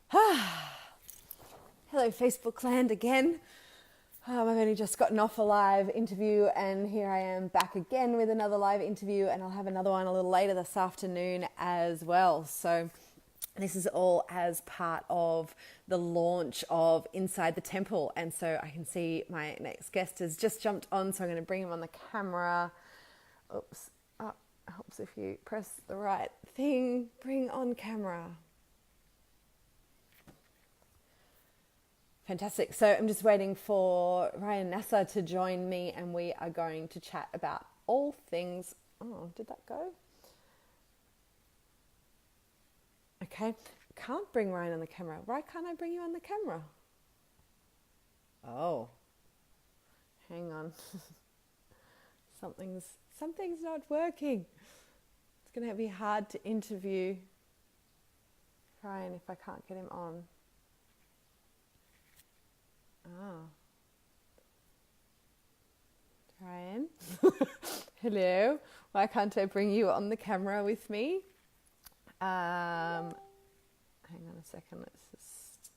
Hello, Facebook land again. I've only just gotten off a live interview and here I am back again with another live interview, and I'll have another one a little later this afternoon as well. So this is all as part of the launch of Inside the Temple. And so I can see my next guest has just jumped on, so I'm going to bring him on the camera. Oops. Oh, helps if you press the right thing. Bring on camera. Fantastic. So I'm just waiting for Rhyn Nasser to join me, and we are going to chat about all things. Oh, did that go? Okay. Can't bring Rhyn on the camera. Why can't I bring you on the camera? Oh, hang on. Something's not working. It's going to be hard to interview Rhyn if I can't get him on. Oh. Rhyn? Hello. Why can't I bring you on the camera with me? Hang on a second. Let's just...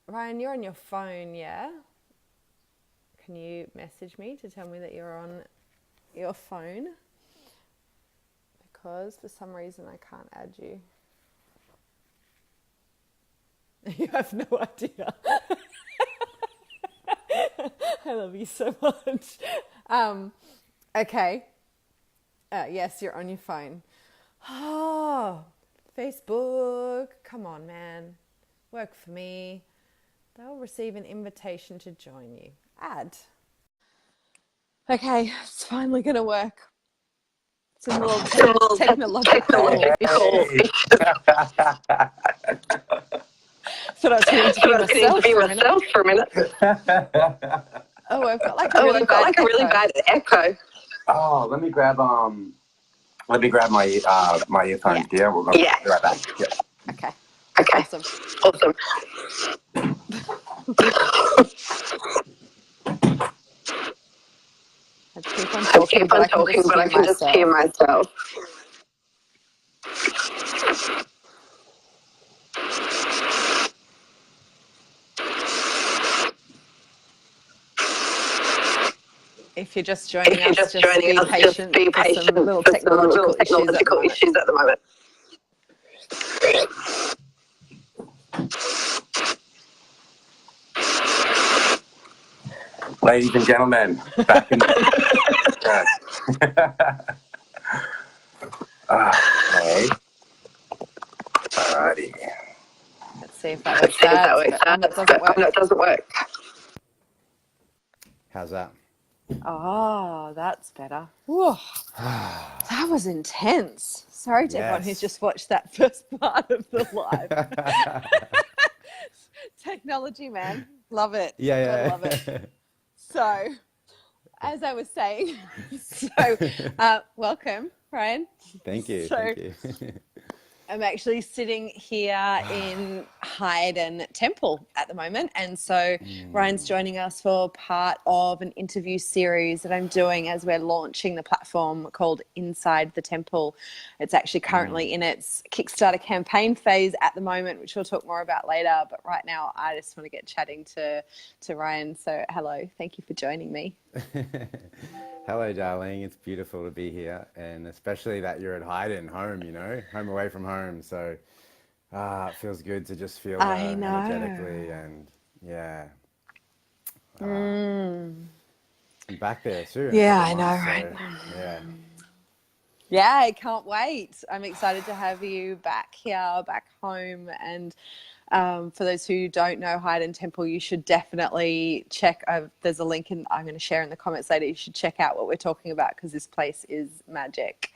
Rhyn, you're on your phone, yeah? Can you message me to tell me that you're on your phone? Because for some reason I can't add you. You have no idea. I love you so much. Okay. Yes, you're on your phone. Oh, Facebook. Come on, man. Work for me. They'll receive an invitation to join you. Add. Okay, it's finally going to work. It's a little technological issue. Thought I was going to interview myself for a minute. Oh, I've got like a really bad echo. Oh, let me grab my my earphones. Yeah, we'll be right back. Yeah. Okay. Awesome. Let's keep on talking, but I can just hear myself. If you're just joining us, just be patient for some little technological issues at the moment. Ladies and gentlemen, back in the... Okay. Alrighty. Let's see if that works. No, it doesn't work. How's that? Oh, that's better. Whoa. That was intense. Sorry to everyone who's just watched that first part of the live. Technology, man. Love it. Yeah. Love it. So, as I was saying, welcome, Rhyn. Thank you. I'm actually sitting here in Hayden Temple at the moment. And so Ryan's joining us for part of an interview series that I'm doing as we're launching the platform called Inside the Temple. It's actually currently in its Kickstarter campaign phase at the moment, which we'll talk more about later. But right now, I just want to get chatting to Ryan. So hello, thank you for joining me. Hello, darling. It's beautiful to be here, and especially that you're at Hayden, home away from home. So it feels good to just feel energetically, and I'm back there soon. Yeah, I know, right? Yeah, I can't wait. I'm excited to have you back here, back home. And for those who don't know Hayden Temple, you should definitely check. There's a link I'm going to share in the comments later. You should check out what we're talking about, because this place is magic.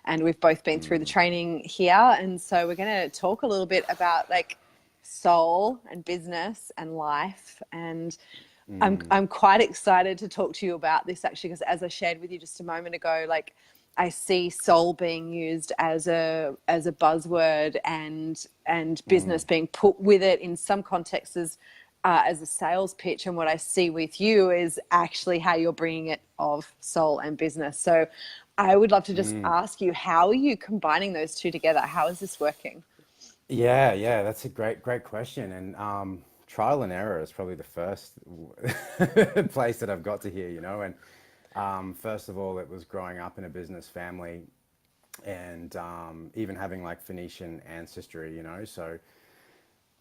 And we've both been through the training here. And so we're going to talk a little bit about like soul and business and life. And I'm quite excited to talk to you about this, actually, because as I shared with you just a moment ago, like I see soul being used as a buzzword and business being put with it in some contexts as a sales pitch. And what I see with you is actually how you're bringing it of soul and business. So I would love to just ask you, how are you combining those two together? How is this working? Yeah, that's a great question. And trial and error is probably the first place that I've got to here, you know. And first of all, it was growing up in a business family and even having like Phoenician ancestry, you know. So,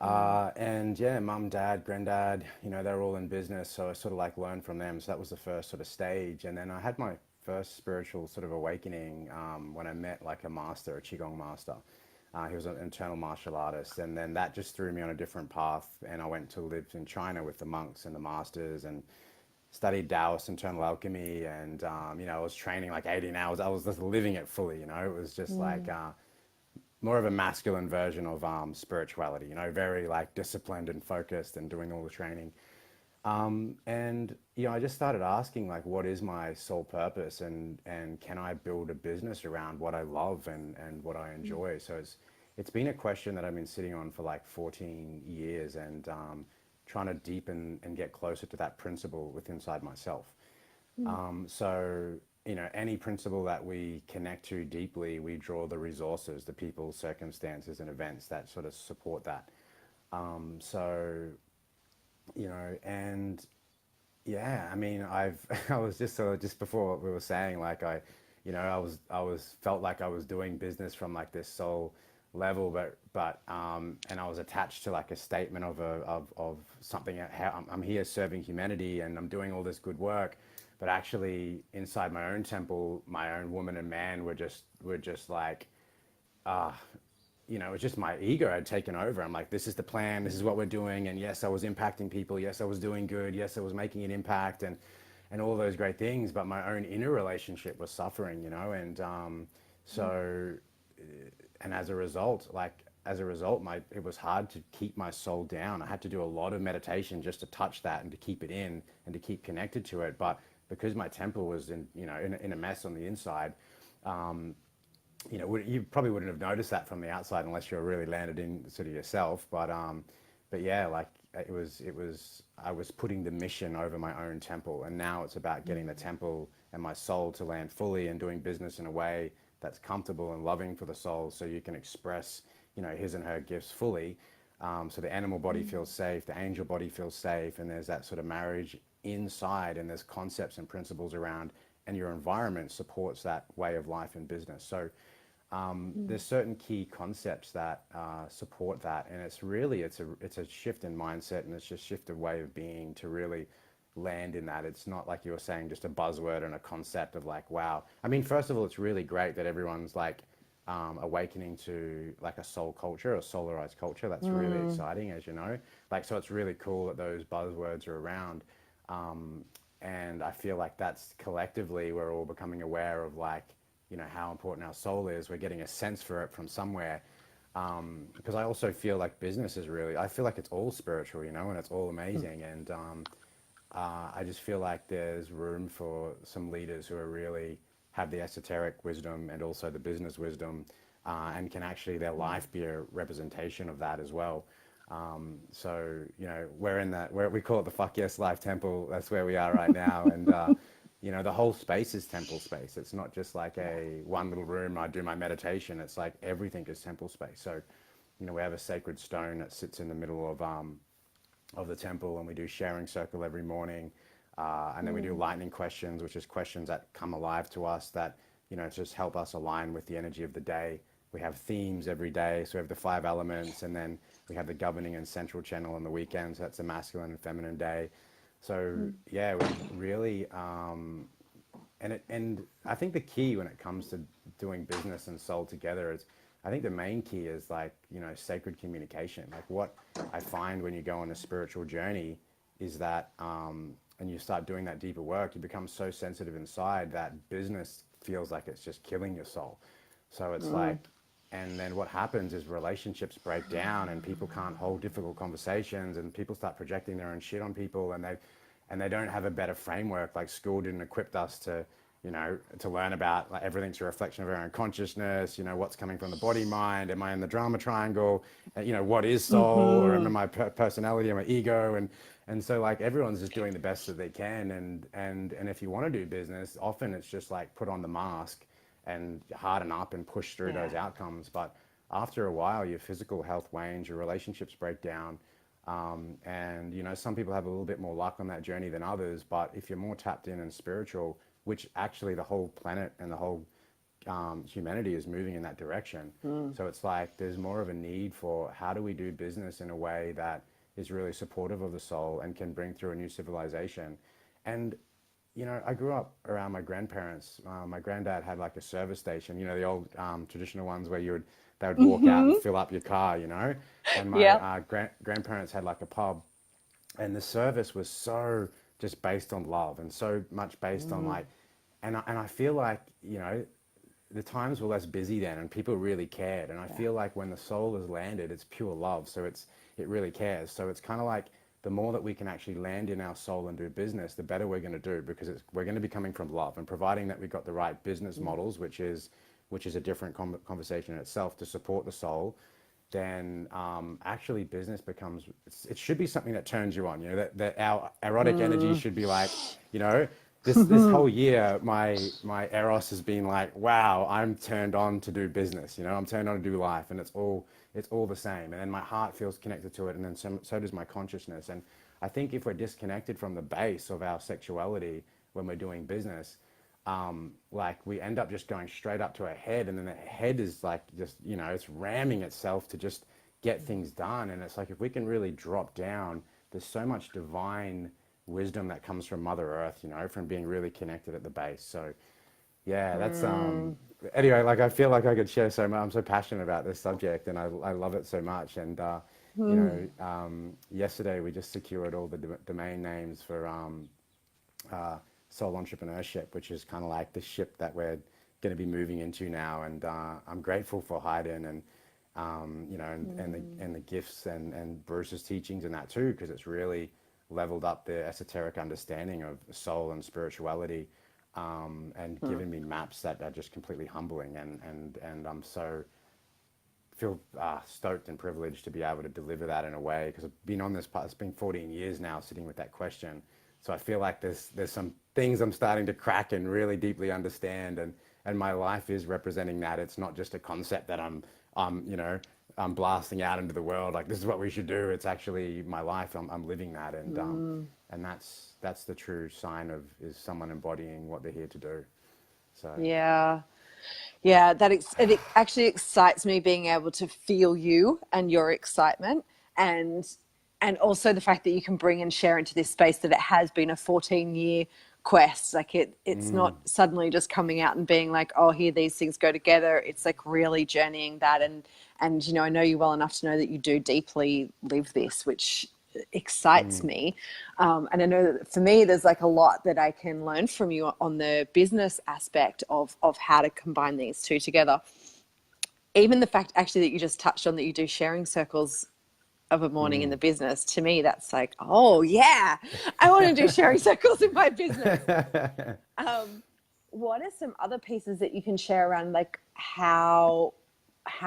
Mm, and yeah, mum, dad, granddad, you know, they're all in business. So I sort of like learned from them. So that was the first sort of stage. And then I had my first spiritual sort of awakening when I met like a master, a Qigong master. He was an internal martial artist. And then that just threw me on a different path. And I went to live in China with the monks and the masters and studied Taoist internal alchemy. And, you know, I was training like 18 hours. I was just living it fully, you know, it was just like, mm, more of a masculine version of spirituality, you know, very like disciplined and focused and doing all the training. And you know, I just started asking like, what is my sole purpose, and can I build a business around what I love and what I mm, enjoy? So it's been a question that I've been sitting on for like 14 years and trying to deepen and get closer to that principle within inside myself. mm, So, you know, any principle that we connect to deeply, we draw the resources, the people, circumstances, and events that sort of support that. So, you know, and yeah, I mean, I was just so just before what we were saying, like you know, I was felt like I was doing business from like this soul level, but and I was attached to like a statement of something. How I'm here serving humanity and I'm doing all this good work, but actually inside my own temple, my own woman and man were just like you know, it was just my ego had taken over. I'm like, this is the plan, this is what we're doing. And yes, I was impacting people. Yes, I was doing good. Yes, I was making an impact and all those great things. But my own inner relationship was suffering, you know. And mm, so, and as a result, it was hard to keep my soul down. I had to do a lot of meditation just to touch that and to keep it in and to keep connected to it. But because my temple was in, you know, in a mess on the inside, you know, you probably wouldn't have noticed that from the outside unless you're really landed in sort of yourself. But yeah, like I was putting the mission over my own temple, and now it's about getting the mm, temple and my soul to land fully and doing business in a way that's comfortable and loving for the soul, so you can express, you know, his and her gifts fully. So the animal body mm, feels safe, the angel body feels safe, and there's that sort of marriage inside, and there's concepts and principles around, and your environment supports that way of life and business. So mm, there's certain key concepts that support that, and it's a shift in mindset, and it's just shift of way of being to really land in that. It's not like you were saying just a buzzword and a concept of like, wow. I mean, first of all, it's really great that everyone's like awakening to like a soul culture or solarized culture. That's really mm, exciting, as you know. Like, so it's really cool that those buzzwords are around. And I feel like that's collectively we're all becoming aware of like, you know, how important our soul is. We're getting a sense for it from somewhere. Because I also feel like business is really, I feel like it's all spiritual, you know, and it's all mm, amazing. And I just feel like there's room for some leaders who are really have the esoteric wisdom and also the business wisdom, and can actually their mm, life be a representation of that as well. So you know, we're in that where we call it the fuck yes life temple. That's where we are right now, and you know, the whole space is temple space. It's not just like yeah. a one little room I do my meditation. It's like everything is temple space. So you know, we have a sacred stone that sits in the middle of the temple, and we do sharing circle every morning, and then we do Mm, lightning questions, which is questions that come alive to us that, you know, just help us align with the energy of the day. We have themes every day, so we have the five elements, and then we have the governing and central channel on the weekends. So that's a masculine and feminine day. So mm, yeah, we really and I think the key when it comes to doing business and soul together is, I think the main key is like, you know, sacred communication. Like what I find when you go on a spiritual journey is that and you start doing that deeper work, you become so sensitive inside that business feels like it's just killing your soul. So it's mm, like, and then what happens is relationships break down and people can't hold difficult conversations, and people start projecting their own shit on people, and they don't have a better framework. Like school didn't equip us to, you know, to learn about like everything's a reflection of our own consciousness. You know, what's coming from the body mind. Am I in the drama triangle? You know, what is soul, or am I mhm. my personality, or my ego? And so like everyone's just doing the best that they can. And if you want to do business, often it's just like put on the mask and harden up and push through those Yeah. outcomes. But after a while, your physical health wanes, your relationships break down. And, you know, some people have a little bit more luck on that journey than others. But if you're more tapped in and spiritual, which actually the whole planet and the whole humanity is moving in that direction. Mm. So it's like there's more of a need for how do we do business in a way that is really supportive of the soul and can bring through a new civilization. And you know, I grew up around my grandparents. My granddad had like a service station, you know, the old traditional ones where they would walk out and Hmm. fill up your car, you know. And my Yep. grandparents had like a pub, and the service was so just based on love and so much based on Mm. like, and I feel like, you know, the times were less busy then and people really cared. And I Yeah. feel like when the soul has landed, it's pure love. So it really cares. So it's kind of like the more that we can actually land in our soul and do business, the better we're going to do, because we're going to be coming from love, and providing that we've got the right business Mm. models, which is a different conversation in itself, to support the soul. Then actually business becomes, it should be something that turns you on, you know, that our erotic energy Mm. should be like, you know, this whole year my eros has been like, wow, I'm turned on to do business, you know, I'm turned on to do life, and it's all the same. And then my heart feels connected to it, and then so does my consciousness. And I think if we're disconnected from the base of our sexuality when we're doing business, like we end up just going straight up to our head, and then the head is like, just, you know, it's ramming itself to just get things done. And it's like, if we can really drop down, there's so much divine wisdom that comes from Mother Earth, you know, from being really connected at the base. So yeah, that's Mm. anyway, like I feel like I could share so much. I'm so passionate about this subject, and I love it so much. And you Mm. know, yesterday we just secured all the domain names for soul entrepreneurship, which is kind of like the ship that we're going to be moving into now. And I'm grateful for Haydn and you know, Mm. and the gifts and Bruce's teachings and that too, because it's really leveled up the esoteric understanding of soul and spirituality, and Mm. given me maps that are just completely humbling. And I'm so feel stoked and privileged to be able to deliver that in a way, because I've been on this path. It's been 14 years now sitting with that question. So I feel like there's some things I'm starting to crack and really deeply understand, and my life is representing that. It's not just a concept that I'm you know, I'm blasting out into the world like this is what we should do. It's actually my life. I'm living that, Mm. and that's the true sign of, is someone embodying what they're here to do. So Yeah. Yeah, it actually excites me being able to feel you and your excitement, and also the fact that you can bring and share into this space that it has been a 14-year quest. Like it's not suddenly just coming out and being like, oh, here these things go together. It's like really journeying that, and you know, I know you well enough to know that you do deeply live this, which excites me. And I know that for me, there's like a lot that I can learn from you on the business aspect of how to combine these two together. Even the fact actually that you just touched on that you do sharing circles of a morning in the business, to me, that's like, oh yeah, I want to do sharing circles in my business. Um, what are some other pieces that you can share around like how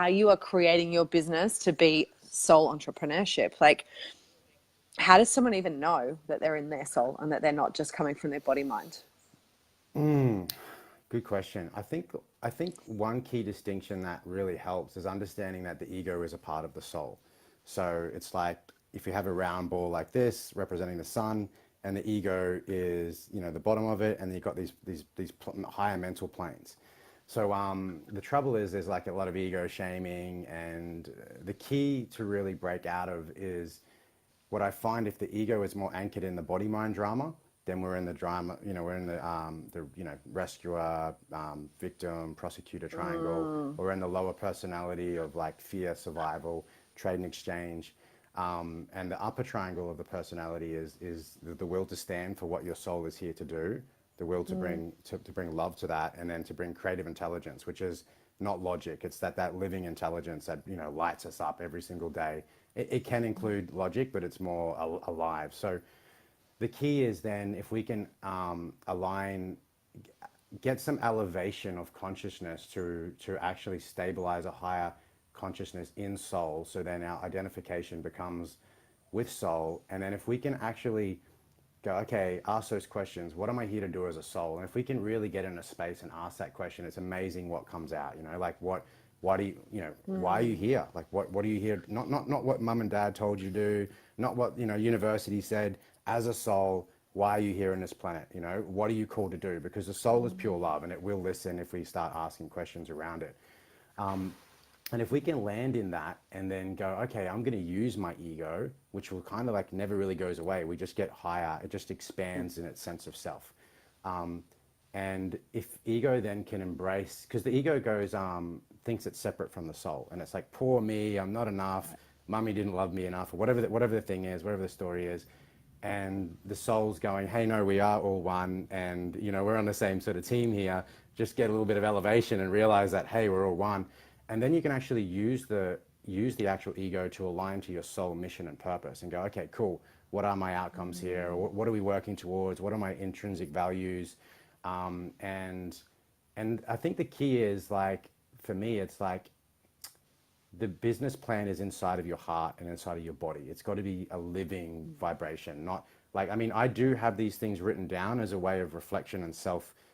you are creating your business to be soul entrepreneurship? Like, how does someone even know that they're in their soul and that they're not just coming from their body mind? good question. I think one key distinction that really helps is understanding that the ego is a part of the soul. So it's like if you have a round ball like this representing the sun, and the ego is, you know, the bottom of it, and you've got these higher mental planes. So the trouble is there's like a lot of ego shaming, and the key to really break out of is, what I find, if the ego is more anchored in the body mind drama, then we're in the drama, you know, we're in the you know, rescuer, victim, prosecutor triangle, Mm. or we're in the lower personality of like fear, survival, trade and exchange. And the upper triangle of the personality is the will to stand for what your soul is here to do, the will to Mm. bring love to that, and then to bring creative intelligence, which is not logic. It's that living intelligence that, you know, lights us up every single day. It can include logic, but it's more alive. So the key is then, if we can align, get some elevation of consciousness to actually stabilize a higher consciousness in soul. So then our identification becomes with soul. And then if we can actually go, okay, ask those questions. What am I here to do as a soul? And if we can really get in a space and ask that question, it's amazing what comes out. You know, like why do you, why are you here? Like, what are you here? Not what mum and dad told you to do, not what, university said. As a soul, why are you here on this planet? What are you called to do? Because the soul is pure love, and it will listen if we start asking questions around it. And if we can land in that and then go, okay, I'm going to use my ego, which will kind of like never really goes away. We just get higher. It just expands in its sense of self. And if ego then can embrace, because the ego goes, thinks it's separate from the soul. And it's like, poor me, I'm not enough. Mummy didn't love me enough, or whatever the thing is, whatever the story is. And the soul's going, hey, no, we are all one. And, we're on the same sort of team here. Just get a little bit of elevation and realize that, hey, we're all one. And then you can actually use the actual ego to align to your soul mission and purpose and go, okay, cool. What are my outcomes here? Or what are we working towards? What are my intrinsic values? And I think the key is, like, for me, it's like the business plan is inside of your heart and inside of your body. It's got to be a living vibration, not like, I mean, I do have these things written down as a way of reflection and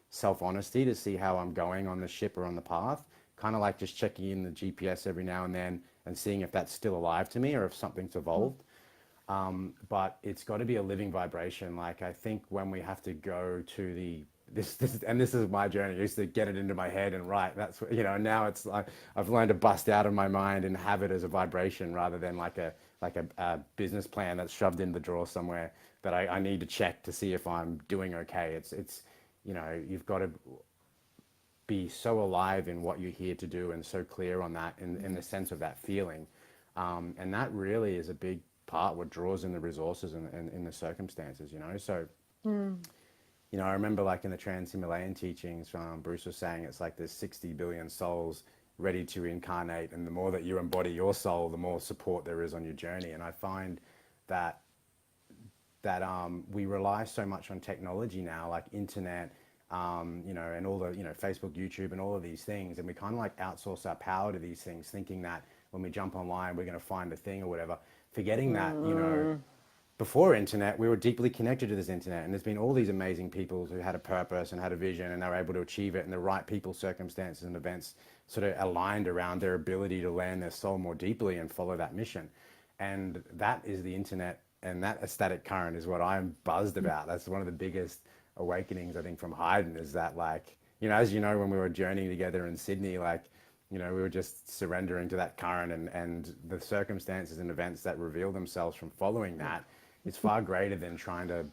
self-honesty to see how I'm going on the ship or on the path. Kind of like just checking in the GPS every now and then and seeing if that's still alive to me or if something's evolved. But it's got to be a living vibration. Like, I think when we have to go to this is my journey. I used to get it into my head and write. That's what, now it's like I've learned to bust out of my mind and have it as a vibration rather than like a business plan that's shoved in the drawer somewhere that I need to check to see if I'm doing okay. It's you've got to be so alive in what you're here to do and so clear on that in the sense of that feeling. And that really is a big part what draws in the resources and in the circumstances, So, I remember, like, in the Trans-Himalayan teachings, Bruce was saying it's like there's 60 billion souls ready to incarnate. And the more that you embody your soul, the more support there is on your journey. And I find that we rely so much on technology now, like internet, and all the, Facebook, YouTube, and all of these things. And we kind of like outsource our power to these things, thinking that when we jump online, we're going to find a thing or whatever, forgetting that, before internet, we were deeply connected to this internet. And there's been all these amazing people who had a purpose and had a vision, and they were able to achieve it. And the right people, circumstances, and events sort of aligned around their ability to land their soul more deeply and follow that mission. And that is the internet, and that estatic current is what I'm buzzed about. That's one of the biggest awakenings, I think, from Haydn, is that, like, as when we were journeying together in Sydney, like, we were just surrendering to that current, and the circumstances and events that reveal themselves from following that, it's far greater than trying to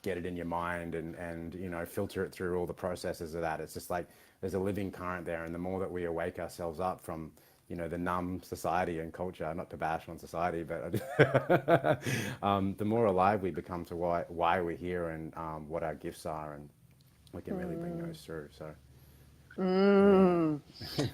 get it in your mind and filter it through all the processes of that. It's just like there's a living current there, and the more that we awake ourselves up from the numb society and culture, not to bash on society, but the more alive we become to why we're here and what our gifts are, and we can really bring those through. So.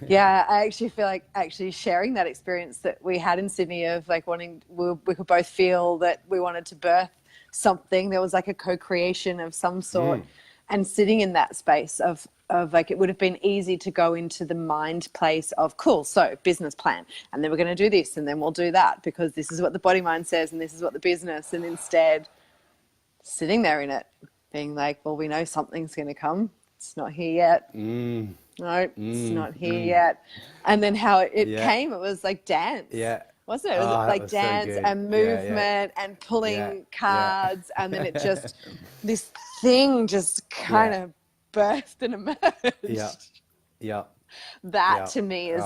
Yeah, I actually feel like sharing that experience that we had in Sydney of, like, we could both feel that we wanted to birth something. There was like a co-creation of some sort, and sitting in that space of like, it would have been easy to go into the mind place of, cool, so business plan, and then we're going to do this, and then we'll do that, because this is what the body mind says, and this is what the business, and instead sitting there in it, being like, well, we know something's going to come. It's not here yet. No, it's not here yet. And then how it came, it was like dance. Yeah. Wasn't it? It was like dance and movement and pulling cards. And then it just, this thing just kind of burst and emerged. Yeah. That to me is